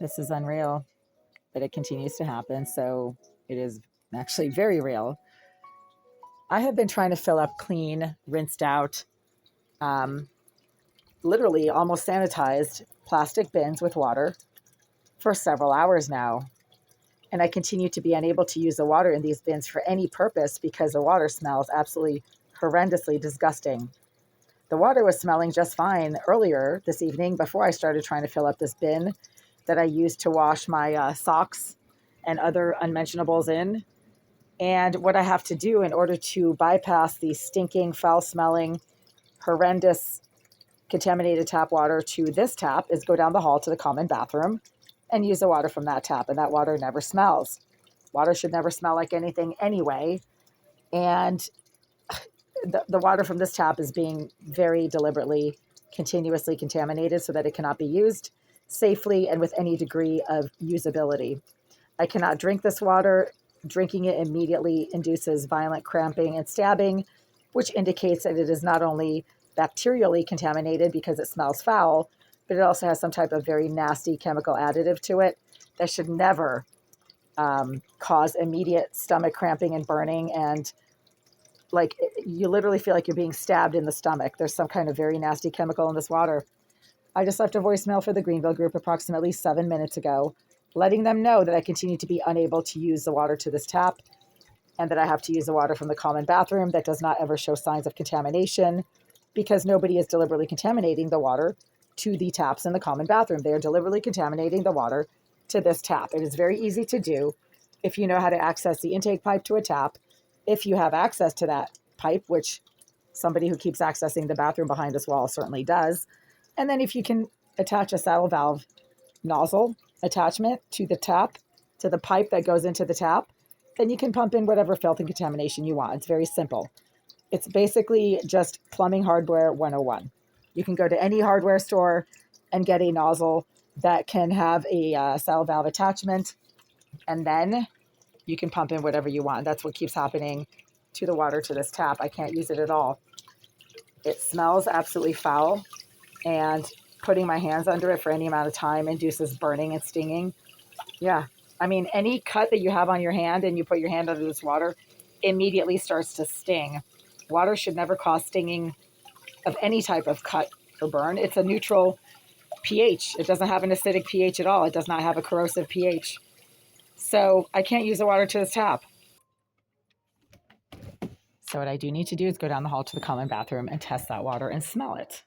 This is unreal, but it continues to happen. So it is actually very real. I have been trying to fill up clean, rinsed out, um, literally almost sanitized plastic bins with water for several hours now. And I continue to be unable to use the water in these bins for any purpose because the water smells absolutely horrendously disgusting. The water was smelling just fine earlier this evening before I started trying to fill up this bin that I used to wash my socks and other unmentionables in. And what I have to do in order to bypass the stinking, foul smelling, horrendous, contaminated tap water to this tap is go down the hall to the common bathroom and use the water from that tap. And that water never smells. Water should never smell like anything anyway. And the water from this tap is being very deliberately, continuously contaminated so that it cannot be used safely and with any degree of usability. I cannot drink this water. Drinking it immediately induces violent cramping and stabbing, which indicates that it is not only bacterially contaminated because it smells foul, but it also has some type of very nasty chemical additive to it that should never cause immediate stomach cramping and burning. And like you literally feel like you're being stabbed in the stomach. There's some kind of very nasty chemical in this water. I just left a voicemail for the Greenville group approximately 7 minutes ago, letting them know that I continue to be unable to use the water to this tap and that I have to use the water from the common bathroom that does not ever show signs of contamination because nobody is deliberately contaminating the water to the taps in the common bathroom. They are deliberately contaminating the water to this tap. It is very easy to do if you know how to access the intake pipe to a tap. If you have access to that pipe, which somebody who keeps accessing the bathroom behind this wall certainly does. And then if you can attach a saddle valve nozzle attachment to the tap, to the pipe that goes into the tap, then you can pump in whatever filth and contamination you want. It's very simple. It's basically just plumbing hardware 101. You can go to any hardware store and get a nozzle that can have a saddle valve attachment, and then you can pump in whatever you want. That's what keeps happening to the water to this tap. I can't use it at all. It smells absolutely foul, and putting my hands under it for any amount of time induces burning and stinging. Yeah. I mean, any cut that you have on your hand and you put your hand under this water immediately starts to sting. Water should never cause stinging of any type of cut or burn. It's a neutral pH. It doesn't have an acidic pH at all. It does not have a corrosive pH. So I can't use the water to this tap. So what I do need to do is go down the hall to the common bathroom and test that water and smell it.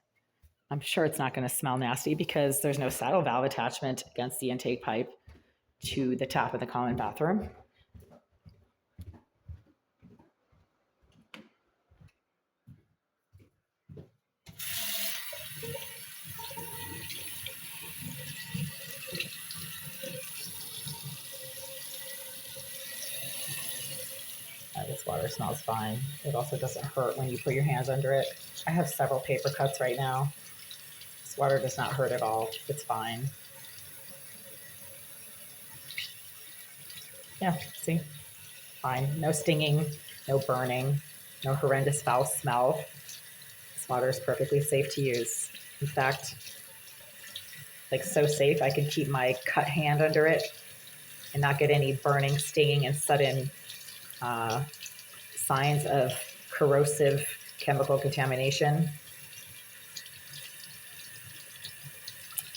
I'm sure it's not going to smell nasty because there's no saddle valve attachment against the intake pipe to the tap of the common bathroom. This water smells fine. It also doesn't hurt when you put your hands under it. I have several paper cuts right now. This water does not hurt at all. It's fine. Yeah, see? Fine. No stinging, no burning, no horrendous foul smell. This water is perfectly safe to use. In fact, like so safe, I can keep my cut hand under it and not get any burning, stinging, and sudden signs of corrosive chemical contamination.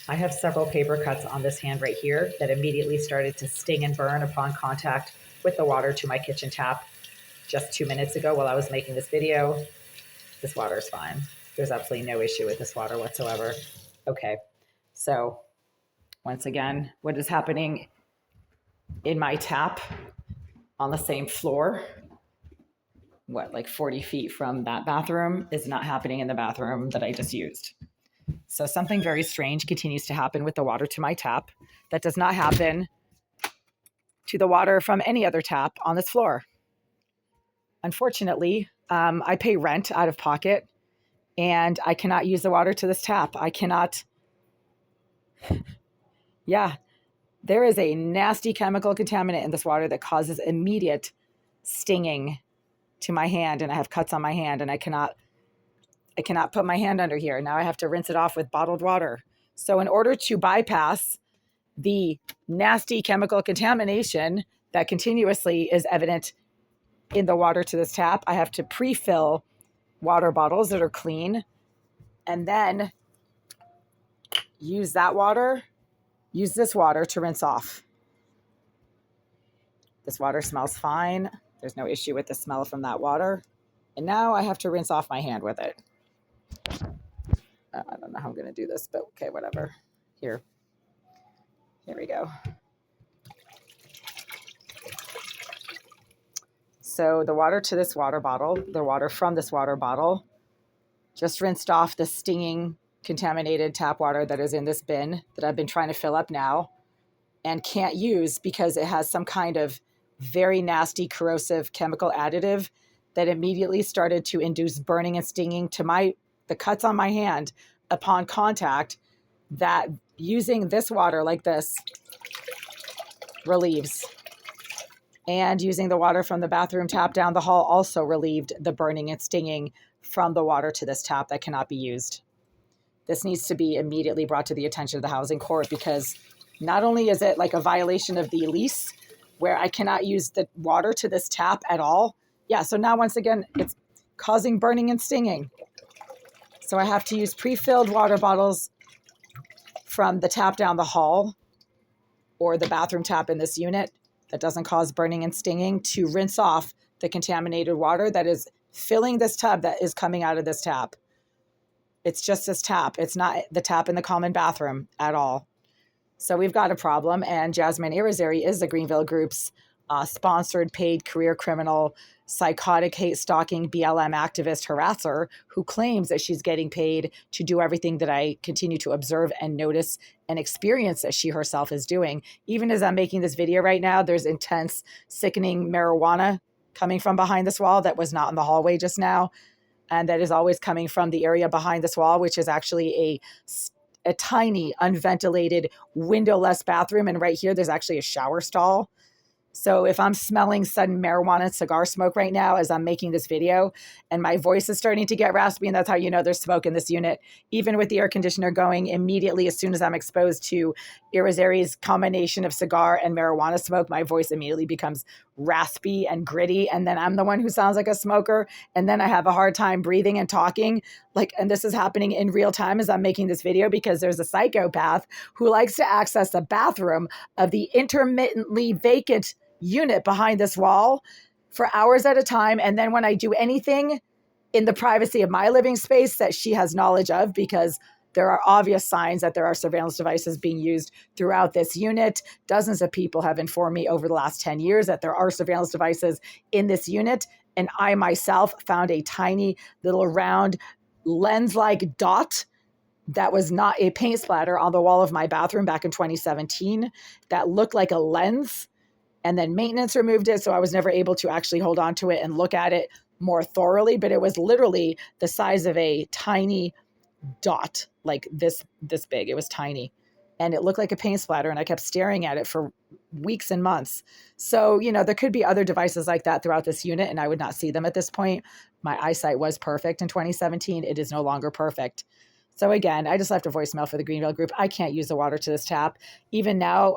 I have several paper cuts on this hand right here that immediately started to sting and burn upon contact with the water to my kitchen tap just 2 minutes ago while I was making this video. This water is fine. There's absolutely no issue with this water whatsoever. Okay, so once again, what is happening in my tap on the same floor, like 40 feet from that bathroom, is not happening in the bathroom that I just used. So something very strange continues to happen with the water to my tap that does not happen to the water from any other tap on this floor. Unfortunately, I pay rent out of pocket and I cannot use the water to this tap. I cannot. Yeah, there is a nasty chemical contaminant in this water that causes immediate stinging to my hand, and I have cuts on my hand, and I cannot put my hand under here. Now I have to rinse it off with bottled water. So in order to bypass the nasty chemical contamination that continuously is evident in the water to this tap, I have to pre-fill water bottles that are clean and then use this water to rinse off. This water smells fine. There's no issue with the smell from that water. And now I have to rinse off my hand with it. I don't know how I'm going to do this, but okay, whatever. Here we go. So the water to this water bottle, the water from this water bottle, just rinsed off the stinging, contaminated tap water that is in this bin that I've been trying to fill up now and can't use because it has some kind of very nasty corrosive chemical additive that immediately started to induce burning and stinging to the cuts on my hand upon contact, that using this water like this relieves. And using the water from the bathroom tap down the hall also relieved the burning and stinging from the water to this tap that cannot be used. This needs to be immediately brought to the attention of the housing court, because not only is it like a violation of the lease where I cannot use the water to this tap at all. Yeah, so now once again, it's causing burning and stinging. So I have to use pre-filled water bottles from the tap down the hall or the bathroom tap in this unit that doesn't cause burning and stinging to rinse off the contaminated water that is filling this tub that is coming out of this tap. It's just this tap. It's not the tap in the common bathroom at all. So we've got a problem, and Jasmine Irizarry is the Greenville Group's sponsored, paid career criminal, psychotic, hate-stalking BLM activist harasser who claims that she's getting paid to do everything that I continue to observe and notice and experience that she herself is doing. Even as I'm making this video right now, there's intense, sickening marijuana coming from behind this wall that was not in the hallway just now, and that is always coming from the area behind this wall, which is actually a tiny, unventilated, windowless bathroom. And right here, there's actually a shower stall. So if I'm smelling sudden marijuana and cigar smoke right now as I'm making this video, and my voice is starting to get raspy, and that's how you know there's smoke in this unit, even with the air conditioner going, immediately as soon as I'm exposed to Irizarry's combination of cigar and marijuana smoke, my voice immediately becomes raspy and gritty. And then I'm the one who sounds like a smoker. And then I have a hard time breathing and talking. And this is happening in real time as I'm making this video, because there's a psychopath who likes to access the bathroom of the intermittently vacant unit behind this wall for hours at a time. And then when I do anything in the privacy of my living space that she has knowledge of, because there are obvious signs that there are surveillance devices being used throughout this unit. Dozens of people have informed me over the last 10 years that there are surveillance devices in this unit. And I myself found a tiny little round lens-like dot that was not a paint splatter on the wall of my bathroom back in 2017 that looked like a lens. And then maintenance removed it, so I was never able to actually hold on to it and look at it more thoroughly. But it was literally the size of a tiny dot, like this big. It was tiny. And it looked like a paint splatter, and I kept staring at it for weeks and months. So, there could be other devices like that throughout this unit, and I would not see them at this point. My eyesight was perfect in 2017. It is no longer perfect. So again, I just left a voicemail for the Greenville Group. I can't use the water to this tap. Even now,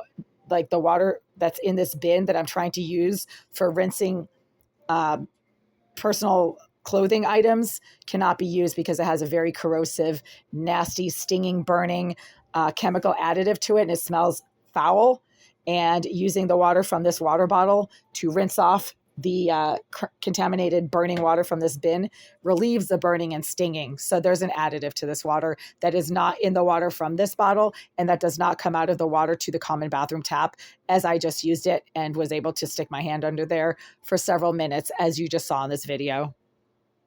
like the water that's in this bin that I'm trying to use for rinsing personal clothing items cannot be used because it has a very corrosive, nasty, stinging, burning chemical additive to it, and it smells foul. And using the water from this water bottle to rinse off the contaminated burning water from this bin relieves the burning and stinging. So there's an additive to this water that is not in the water from this bottle, and that does not come out of the water to the common bathroom tap, as I just used it and was able to stick my hand under there for several minutes, as you just saw in this video.